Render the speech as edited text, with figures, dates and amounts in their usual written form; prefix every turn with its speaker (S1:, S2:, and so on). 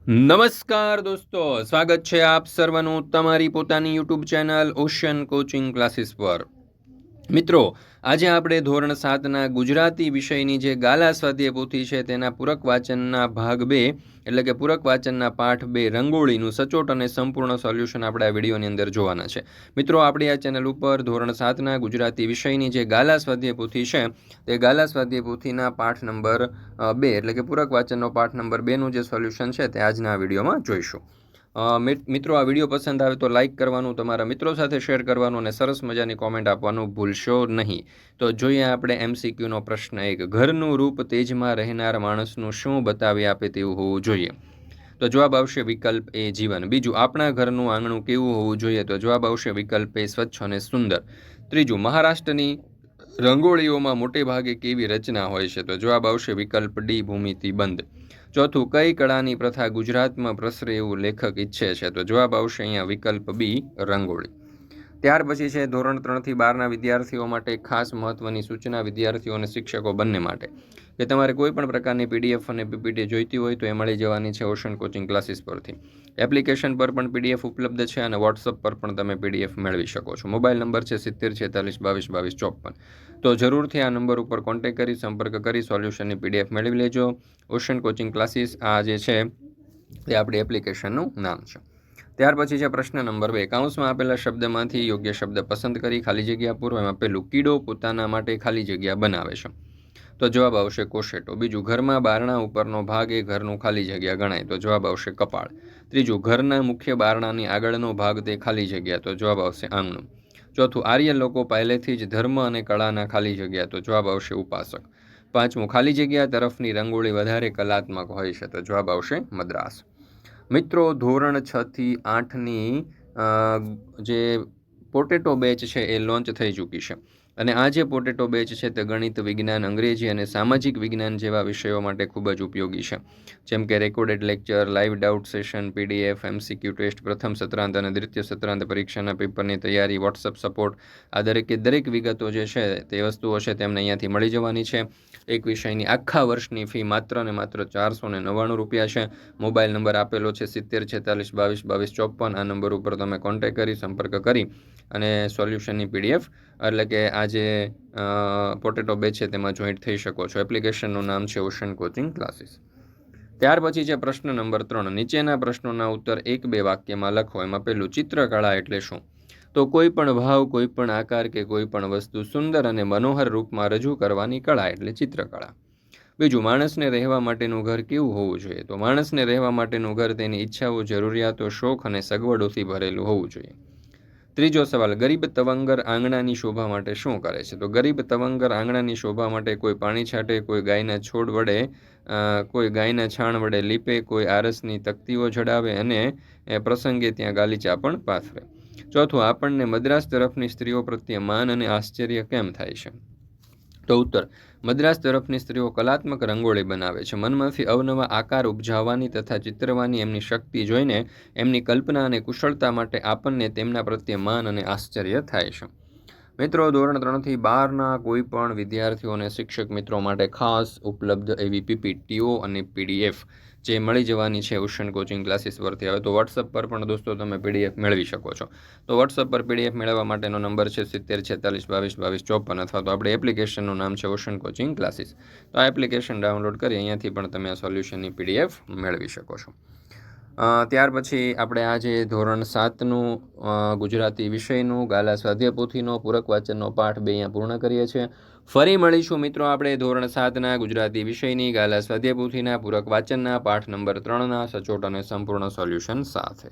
S1: નમસ્કાર દોસ્તો, સ્વાગત છે આપ સર્વનું તમારી પોતાની YouTube channel ocean coaching classes પર। મિત્રો, આજે આપણે ધોરણ 7ના ગુજરાતી વિષયની જે ગાલા સ્વાધ્યાય પોથી છે તેના પૂરક વાચનના ભાગ 2 એટલે કે પૂરક વાચનના પાઠ 2 રંગોળીનું સચોટ અને સંપૂર્ણ સોલ્યુશન આપણે આ વિડીયોની અંદર જોવાના છે। મિત્રો, આપણી આ ચેનલ ઉપર ધોરણ 7ના ગુજરાતી વિષયની જે ગાલા સ્વાધ્યાય પોથી છે તે ગાલા સ્વાધ્યાય પોથીના પાઠ નંબર 2 એટલે કે પૂરક વાચનનો પાઠ નંબર 2નું જે સોલ્યુશન છે તે આજના આ વિડીયોમાં જોઈશું। મિત્રો, આ વિડીયો પસંદ આવે તો લાઇક કરવાનું, તમારા મિત્રો સાથે શેર કરવાનું અને સરસ મજાની કોમેન્ટ આપવાનું ભૂલશો નહીં। તો જોઈએ આપણે MCQનો પ્રશ્ન 1। ઘરનું રૂપ તેજમાં રહેનાર માણસનું શું બતાવી આપે તેવું હોવું જોઈએ? તો જવાબ આવશે વિકલ્પ એ જીવન। બીજું, આપણા ઘરનું આંગણું કેવું હોવું જોઈએ? તો જવાબ આવશે વિકલ્પ એ સ્વચ્છ અને સુંદર। ત્રીજું, મહારાષ્ટ્રની રંગોળીઓમાં મોટે ભાગે કેવી રચના હોય છે? તો જવાબ આવશે વિકલ્પ ડી ભૂમિતિબંધ। ચોથું, કઈ કળાની પ્રથા ગુજરાતમાં પ્રસરે એવું લેખક ઈચ્છે છે? તો જવાબ આવશે અહીંયા વિકલ્પ બી રંગોળી। ત્યાર પછી છે ધોરણ 3થી 12ના વિદ્યાર્થીઓ માટે ખાસ મહત્વની સૂચના, વિદ્યાર્થીઓ અને શિક્ષકો બંને માટે, કે તમારે કોઈ પણ પ્રકારની PDF અને PPT જોઈતી હોય તો એ મળી જવાની છે ઓશન કોચિંગ ક્લાસીસ પરથી। એપ્લિકેશન પર પણ PDF ઉપલબ્ધ છે અને WhatsApp પર પણ તમે PDF મેળવી શકો છો। મોબાઈલ નંબર છે 7046222254। તો જરૂરથી આ નંબર ઉપર કોન્ટેક્ટ કરી સંપર્ક કરી સોલ્યુશનની PDF મેળવી લેજો। ઓશન કોચિંગ ક્લાસીસ આ જે છે તે આપણી એપ્લિકેશનનું નામ છે। ત્યાર પછી છે પ્રશ્ન નંબર 2। કૌંસમાં આપેલા શબ્દમાંથી યોગ્ય શબ્દ પસંદ કરી ખાલી જગ્યા પૂરો। એમાં પહેલું, કીડો પોતાના માટે ખાલી જગ્યા બનાવે છે। તો જવાબ આવશે કોશેટો। બીજું, ઘરમાં બારણા ઉપરનો ભાગ એ ઘરનું ખાલી જગ્યા ગણાય। તો જવાબ આવશે કપાળ। ત્રીજું, ઘરના મુખ્ય બારણાની આગળનો ભાગ તે ખાલી જગ્યા। તો જવાબ આવશે આંગણું। ચોથું, આર્ય લોકો પહેલેથી જ ધર્મ અને કળાના ખાલી જગ્યા। તો જવાબ આવશે ઉપાસક। પાંચમું, ખાલી જગ્યા તરફની રંગોળી વધારે કલાત્મક હોય છે। તો જવાબ આવશે મદ્રાસ। મિત્રો, ધોરણ 6થી 8ની જે પોટેટો બેચ છે એ લોન્ચ થઈ ચૂકી છે અને આ જે પોટેટો બેચ છે તે ગણિત, વિજ્ઞાન, અંગ્રેજી અને સામાજિક વિજ્ઞાન જેવા વિષયો માટે ખૂબ જ ઉપયોગી છે, જેમ કે recorded lecture, live doubt session, PDF, MCQ test, પ્રથમ સત્રાંત અને દ્વિતીય સત્રાંત પરીક્ષાના પેપરની તૈયારી, વોટ્સઅપ સપોર્ટ, આ દરેક વિગતો જે છે તે વસ્તુઓ છે તેમને અહીંયાથી મળી જવાની છે। એક વિષયની આખા વર્ષની ફી માત્ર ને માત્ર 499 રૂપિયા છે। મોબાઈલ નંબર આપેલો છે 7046222254। આ નંબર ઉપર તમે કોન્ટેક્ટ કરી સંપર્ક કરી અને સોલ્યુશનની PDF એટલે કે આ જે પોટેટો બેચ છે તેમાં જોઈન્ટ થઈ શકો છો। એપ્લિકેશનનું નામ છે ઓશન કોચિંગ ક્લાસીસ। ત્યાર પછી છે પ્રશ્ન નંબર 3। નીચેના પ્રશ્નોના ઉત્તર 1-2 વાક્યમાં લખો। એમાં પહેલું, ચિત્રકળા એટલે શું? તો કોઈ પણ ભાવ, કોઈ પણ આકાર કે કોઈ પણ વસ્તુ સુંદર અને મનોહર રૂપમાં રજૂ કરવાની કળા એટલે ચિત્રકળા। બીજું, માણસને રહેવા માટેનું ઘર કેવું હોવું જોઈએ? તો માણસને રહેવા માટેનું ઘર તેની ઈચ્છાઓ, જરૂરિયાતો, શોખ અને સગવડોથી ભરેલું હોવું જોઈએ। ત્રીજો સવાલ, ગરીબ તવંગર આંગણાની શોભા માટે શું કરે છે? તો ગરીબ તવંગર આંગણાની શોભા માટે કોઈ પાણી છાંટે, કોઈ ગાયના છોડ વડે કોઈ ગાયના છાણ વડે લીપે, કોઈ આરસની તકતીઓ જડાવે અને પ્રસંગે ત્યાં ગાલીચા પણ પાથરે। ચોથું, આપણને મદ્રાસ તરફની સ્ત્રીઓ પ્રત્યે માન અને આશ્ચર્ય કેમ થાય છે? તો ઉત્તર, મદ્રાસ તરફની સ્ત્રીઓ કલાત્મક રંગોળી બનાવે છે। મનમાંથી અવનવા આકાર ઉપજાવવાની તથા ચિતરવાની એમની શક્તિ જોઈને એમની કલ્પના અને કુશળતા માટે આપણને તેમના પ્રત્યે માન અને આશ્ચર્ય થાય છે। મિત્રો, ધોરણ 3થી 12ના કોઈ પણ વિદ્યાર્થીઓ અને શિક્ષક મિત્રો માટે ખાસ ઉપલબ્ધ એવી PPTઓ અને PDF જે મળી જવાની છે ઓશન કોચિંગ ક્લાસીસ પરથી। હવે તો WhatsApp પર પણ દોસ્તો તમે PDF મેળવી શકો છો। તો WhatsApp પર PDF મેળવવા માટેનો નંબર છે 7046222254 અથવા તો આપણી એપ્લિકેશનનું નામ છે ઓશન કોચિંગ ક્લાસીસ। તો આ એપ્લિકેશન ડાઉનલોડ કરી અહીંયાથી પણ તમે આ સોલ્યુશનની PDF મેળવી શકો છો। ત્યાર પછી આપણે આજે ધોરણ 7નું ગુજરાતી વિષયનું ગાલા સ્વાધ્યાય પોથીનો પૂરક વાચનનો પાઠ 2 અહીંયા પૂર્ણ કરીએ છીએ। ફરી મળીશું મિત્રો આપણે ધોરણ 7ના ગુજરાતી વિષયની ગાલા સ્વાધ્યાય પોથીના પૂરક વાચનના પાઠ નંબર 3ના સચોટ અને સંપૂર્ણ સોલ્યુશન સાથે।